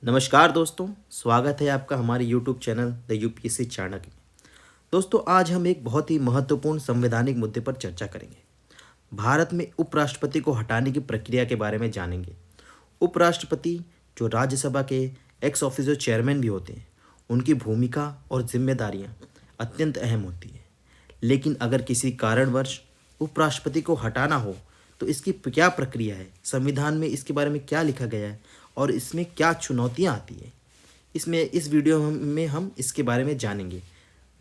नमस्कार दोस्तों, स्वागत है आपका हमारे YouTube channel the UPSC Chanakya में। दोस्तों, आज हम एक बहुत ही महत्वपूर्ण संवैधानिक मुद्दे पर चर्चा करेंगे। भारत में उपराष्ट्रपति को हटाने की प्रक्रिया के बारे में जानेंगे। उपराष्ट्रपति जो राज्यसभा के एक्स ऑफिशियो चेयरमैन भी होते हैं, उनकी भूमिका और जिम्मेदारियां अत्यंत अहम होती हैं। लेकिन अगर किसी कारणवश उपराष्ट्रपति को हटाना हो तो इसकी क्या प्रक्रिया है, संविधान में इसके बारे में क्या लिखा गया है और इसमें क्या चुनौतियां आती है, इस वीडियो में हम इसके बारे में जानेंगे।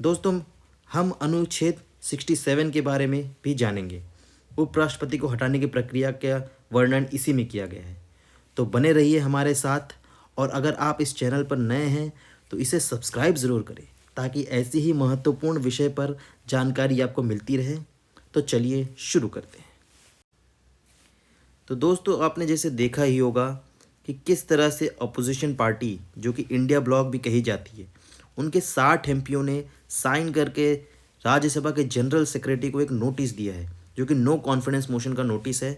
दोस्तों, हम अनुच्छेद 67 के बारे में भी जानेंगे। उपराष्ट्रपति को हटाने की प्रक्रिया का वर्णन इसी में किया गया है। तो बने रहिए हमारे साथ, और अगर आप इस चैनल पर नए हैं तो इसे सब्सक्राइब ज़रूर करें ताकि ऐसी ही महत्वपूर्ण विषय पर जानकारी आपको मिलती रहे। तो चलिए शुरू करते हैं। तो दोस्तों, आपने जैसे देखा ही होगा कि किस तरह से अपोजिशन पार्टी, जो कि इंडिया ब्लॉक भी कही जाती है, उनके 60 एमपीओ ने साइन करके राज्यसभा के जनरल सेक्रेटरी को एक नोटिस दिया है, जो कि नो कॉन्फिडेंस मोशन का नोटिस है,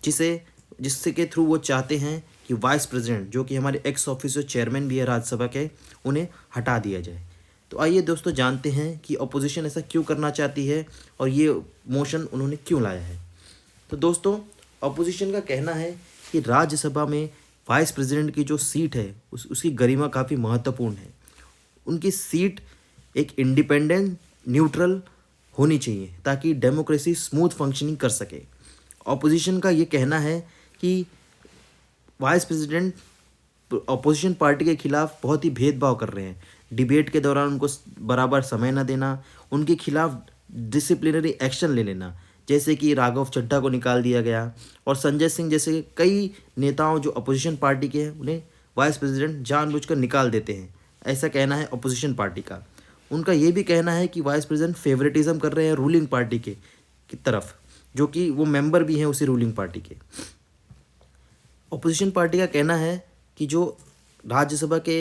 जिससे के थ्रू वो चाहते हैं कि वाइस प्रेसिडेंट, जो कि हमारे एक्स ऑफिशियो चेयरमैन भी है राज्यसभा के, उन्हें हटा दिया जाए। तो आइए दोस्तों, जानते हैं कि अपोजिशन ऐसा क्यों करना चाहती है और ये मोशन उन्होंने क्यों लाया है। तो दोस्तों, अपोजिशन का कहना है कि राज्यसभा में वाइस प्रेसिडेंट की जो सीट है उसकी गरिमा काफ़ी महत्वपूर्ण है। उनकी सीट एक इंडिपेंडेंट, न्यूट्रल होनी चाहिए ताकि डेमोक्रेसी स्मूथ फंक्शनिंग कर सके। अपोजिशन का ये कहना है कि वाइस प्रेसिडेंट अपोजिशन पार्टी के खिलाफ बहुत ही भेदभाव कर रहे हैं। डिबेट के दौरान उनको बराबर समय न देना, उनके खिलाफ डिसिप्लिनरी एक्शन ले लेना, जैसे कि राघव चड्ढा को निकाल दिया गया और संजय सिंह जैसे कई नेताओं जो अपोजिशन पार्टी के हैं, उन्हें वाइस प्रेसिडेंट जानबूझकर निकाल देते हैं। ऐसा कहना है अपोजिशन पार्टी का। उनका ये भी कहना है कि वाइस प्रेसिडेंट फेवरेटिज्म कर रहे हैं रूलिंग पार्टी की तरफ, जो कि वो मेंबर भी हैं उसी रूलिंग पार्टी के। अपोजिशन पार्टी का कहना है कि जो राज्यसभा के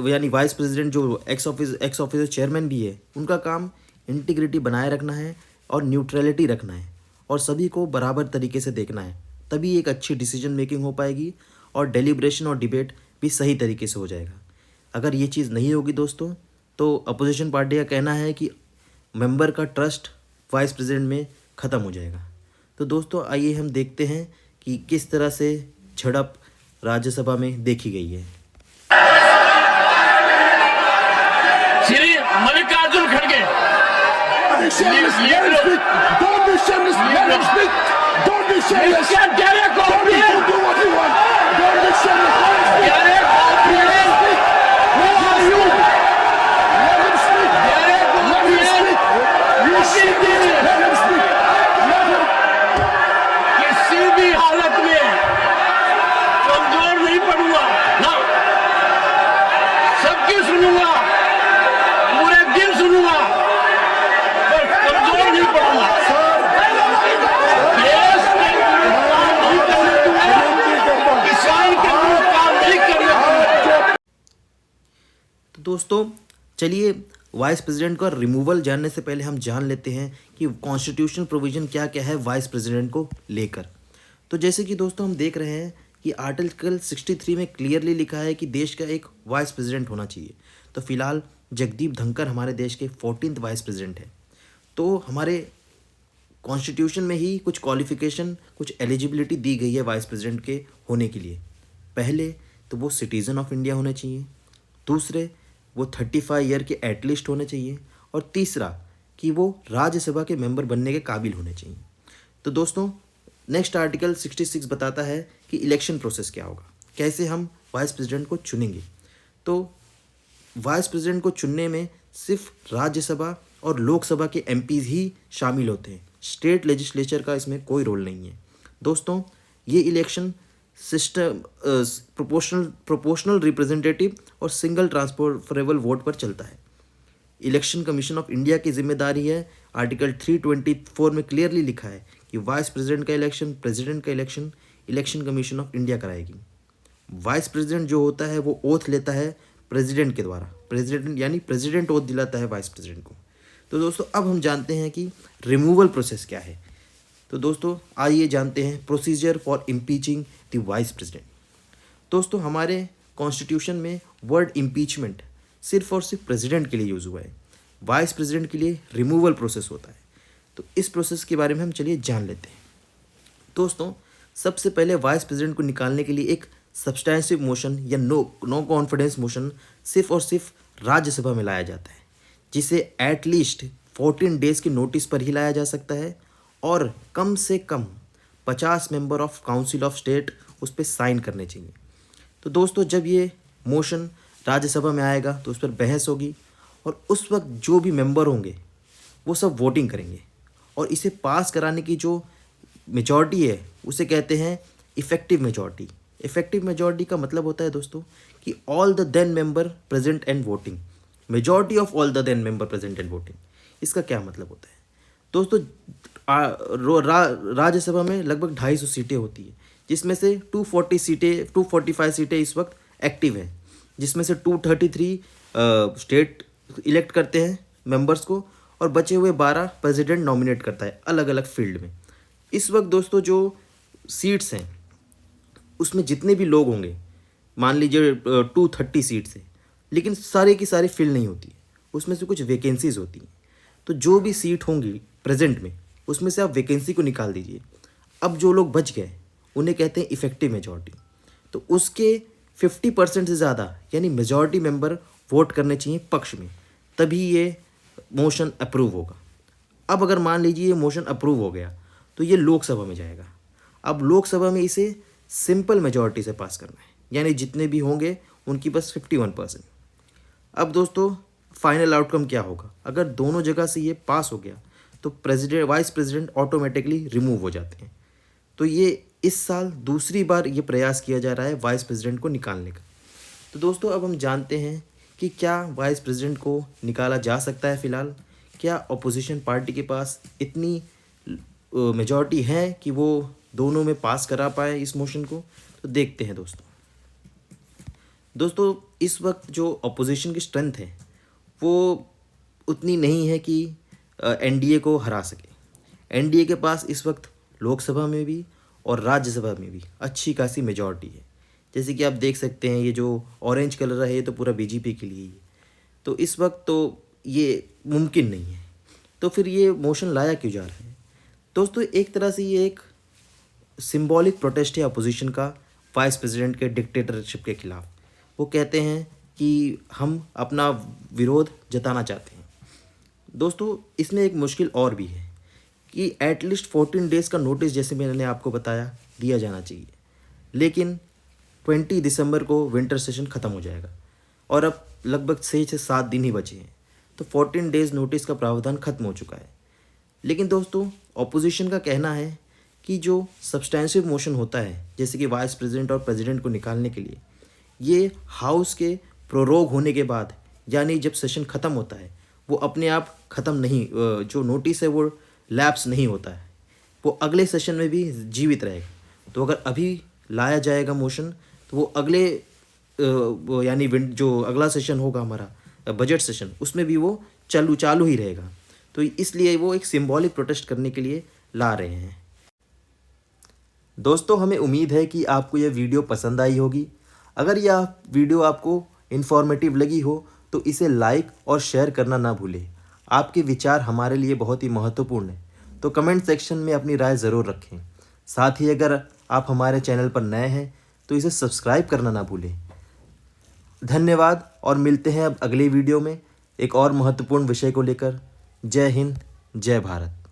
यानी वाइस प्रेसिडेंट जो एक्स ऑफिशियो चेयरमैन भी है, उनका काम इंटीग्रिटी बनाए रखना है और न्यूट्रलिटी रखना है और सभी को बराबर तरीके से देखना है। तभी एक अच्छी डिसीजन मेकिंग हो पाएगी और डेलिब्रेशन और डिबेट भी सही तरीके से हो जाएगा। अगर ये चीज़ नहीं होगी दोस्तों, तो अपोजिशन पार्टी का कहना है कि मेंबर का ट्रस्ट वाइस प्रेसिडेंट में ख़त्म हो जाएगा। तो दोस्तों, आइए हम देखते हैं कि किस तरह से झड़प राज्यसभा में देखी गई है। श्री मल्लिकार्जुन खड़गे, किसी भी हालत में कमजोर नहीं पड़ूंगा ना, सबकी सुनूंगा, पूरे दिल सुनूंगा, पर कमजोर नहीं पड़ूंगा। देश के काम नहीं करने दूंगा, किसान के काम नहीं करने दूंगा। तो दोस्तों, चलिए वाइस प्रेसिडेंट का रिमूवल जानने से पहले हम जान लेते हैं कि कॉन्स्टिट्यूशनल प्रोविज़न क्या क्या है वाइस प्रेसिडेंट को लेकर। तो जैसे कि दोस्तों हम देख रहे हैं कि आर्टिकल 63 में क्लियरली लिखा है कि देश का एक वाइस प्रेसिडेंट होना चाहिए। तो फिलहाल जगदीप धनखड़ हमारे देश के 14th वाइस प्रेसिडेंट है। तो हमारे कॉन्स्टिट्यूशन में ही कुछ क्वालिफिकेशन, कुछ एलिजिबिलिटी दी गई है वाइस प्रेसिडेंट के होने के लिए। पहले तो वो सिटीज़न ऑफ इंडिया होने चाहिए, दूसरे वो 35 ईयर के एटलीस्ट होने चाहिए, और तीसरा कि वो राज्यसभा के मेंबर बनने के काबिल होने चाहिए। तो दोस्तों, नेक्स्ट आर्टिकल 66 बताता है कि इलेक्शन प्रोसेस क्या होगा, कैसे हम वाइस प्रेसिडेंट को चुनेंगे। तो वाइस प्रेसिडेंट को चुनने में सिर्फ राज्यसभा और लोकसभा के एमपीज़ ही शामिल होते हैं। स्टेट लेजिस्लेचर का इसमें कोई रोल नहीं है। दोस्तों, ये इलेक्शन सिस्टम प्रोपोर्शनल रिप्रेजेंटेटिव और सिंगल ट्रांसफरेबल वोट पर चलता है। इलेक्शन कमीशन ऑफ इंडिया की जिम्मेदारी है। आर्टिकल 324 में क्लियरली लिखा है कि वाइस प्रेसिडेंट का इलेक्शन, प्रेसिडेंट का election election commission of India कराएगी। वाइस प्रेसिडेंट जो होता है वो ओथ लेता है प्रेसिडेंट के द्वारा। प्रेसिडेंट यानी प्रेसिडेंट ओथ दिलाता है वाइस प्रेसिडेंट को। तो दोस्तों, अब हम जानते हैं कि रिमूवल प्रोसेस क्या है। तो दोस्तों आइए जानते हैं procedure for impeaching the vice president. दोस्तों हमारे कॉन्स्टिट्यूशन में वर्ड इम्पीचमेंट सिर्फ और सिर्फ प्रेसिडेंट के लिए यूज़ हुआ है, वाइस प्रेसिडेंट के लिए रिमूवल प्रोसेस होता है। तो इस प्रोसेस के बारे में हम चलिए जान लेते हैं। दोस्तों सबसे पहले वाइस प्रेसिडेंट को निकालने के लिए एक सब्सटेंसिव मोशन या नो कॉन्फिडेंस मोशन सिर्फ और सिर्फ राज्यसभा में लाया जाता है, जिसे एटलीस्ट 14 डेज़ के नोटिस पर ही लाया जा सकता है और कम से कम 50 member of council of state उस पर साइन करने चाहिए। तो दोस्तों जब ये मोशन राज्यसभा में आएगा तो उस पर बहस होगी और उस वक्त जो भी मेंबर होंगे वो सब वोटिंग करेंगे और इसे पास कराने की जो मेजॉरिटी है उसे कहते हैं इफ़ेक्टिव मेजॉरिटी। इफ़ेक्टिव मेजॉरिटी का मतलब होता है दोस्तों कि all the then member present and voting, majority of all the then member present and voting. इसका क्या मतलब होता है दोस्तों? राज्यसभा में लगभग 250 सीटें होती है, जिसमें से 245 सीटें इस वक्त एक्टिव हैं, जिसमें से 233 स्टेट इलेक्ट करते हैं मेंबर्स को और बचे हुए 12 प्रेसिडेंट नॉमिनेट करता है अलग अलग फील्ड में। इस वक्त दोस्तों जो सीट्स हैं उसमें जितने भी लोग होंगे, मान लीजिए 230 सीट्स हैं, लेकिन सारे की सारी फिल नहीं होती है, उसमें से कुछ वैकेंसीज होती हैं। तो जो भी सीट होंगी प्रेजेंट में उसमें से आप वैकेंसी को निकाल दीजिए। अब जो लोग बच गए उन्हें कहते हैं इफ़ेक्टिव मेजॉरिटी। तो उसके 50% से ज़्यादा यानी मेजॉरिटी मेंबर वोट करने चाहिए पक्ष में, तभी ये मोशन अप्रूव होगा। अब अगर मान लीजिए ये मोशन अप्रूव हो गया तो ये लोकसभा में जाएगा। अब लोकसभा में इसे सिंपल मेजॉरिटी से पास करना है, यानी जितने भी होंगे उनकी बस 51%। अब दोस्तों फाइनल आउटकम क्या होगा? अगर दोनों जगह से ये पास हो गया तो वाइस प्रेसिडेंट ऑटोमेटिकली रिमूव हो जाते हैं। तो ये इस साल दूसरी बार ये प्रयास किया जा रहा है वाइस प्रेसिडेंट को निकालने का। तो दोस्तों अब हम जानते हैं कि क्या वाइस प्रेसिडेंट को निकाला जा सकता है फ़िलहाल। क्या अपोजिशन पार्टी के पास इतनी मेजॉरिटी है कि वो दोनों में पास करा पाए इस मोशन को? तो देखते हैं दोस्तों इस वक्त जो अपोजिशन की स्ट्रेंथ है वो उतनी नहीं है कि एनडीए को हरा सके। एनडीए के पास इस वक्त लोकसभा में भी और राज्यसभा में भी अच्छी खासी मेजॉरिटी है। जैसे कि आप देख सकते हैं ये जो ऑरेंज कलर है ये तो पूरा बीजेपी के लिए ही है। तो इस वक्त तो ये मुमकिन नहीं है। तो फिर ये मोशन लाया क्यों जा रहा है? दोस्तों एक तरह से ये एक सिंबॉलिक प्रोटेस्ट है अपोजिशन का वाइस प्रेसिडेंट के डिक्टेटरशिप के खिलाफ। वो कहते हैं कि हम अपना विरोध जताना चाहते हैं। दोस्तों इसमें एक मुश्किल और भी है कि एटलीस्ट 14 डेज़ का नोटिस, जैसे मैंने आपको बताया, दिया जाना चाहिए। लेकिन 20 दिसंबर को विंटर सेशन ख़त्म हो जाएगा और अब लगभग 6 से 7 दिन ही बचे हैं। तो 14 डेज़ नोटिस का प्रावधान खत्म हो चुका है। लेकिन दोस्तों ऑपोजिशन का कहना है कि जो सब्सटेंसिव मोशन होता है, जैसे कि वाइस प्रेसिडेंट और प्रेसिडेंट को निकालने के लिए, ये हाउस के प्रोरोग होने के बाद, यानी जब सेशन ख़त्म होता है, वो अपने आप ख़त्म नहीं, जो नोटिस है वो लैप्स नहीं होता है, वो अगले सेशन में भी जीवित रहेगा। तो अगर अभी लाया जाएगा मोशन तो वो अगले यानी जो अगला सेशन होगा हमारा बजट सेशन, उसमें भी वो चालू ही रहेगा। तो इसलिए वो एक सिंबॉलिक प्रोटेस्ट करने के लिए ला रहे हैं। दोस्तों हमें उम्मीद है कि आपको यह वीडियो पसंद आई होगी। अगर यह वीडियो आपको इन्फॉर्मेटिव लगी हो तो इसे लाइक और शेयर करना ना भूलें। आपके विचार हमारे लिए बहुत ही महत्वपूर्ण है, तो कमेंट सेक्शन में अपनी राय ज़रूर रखें। साथ ही अगर आप हमारे चैनल पर नए हैं तो इसे सब्सक्राइब करना ना भूलें। धन्यवाद और मिलते हैं अब अगले वीडियो में एक और महत्वपूर्ण विषय को लेकर। जय हिंद, जय भारत।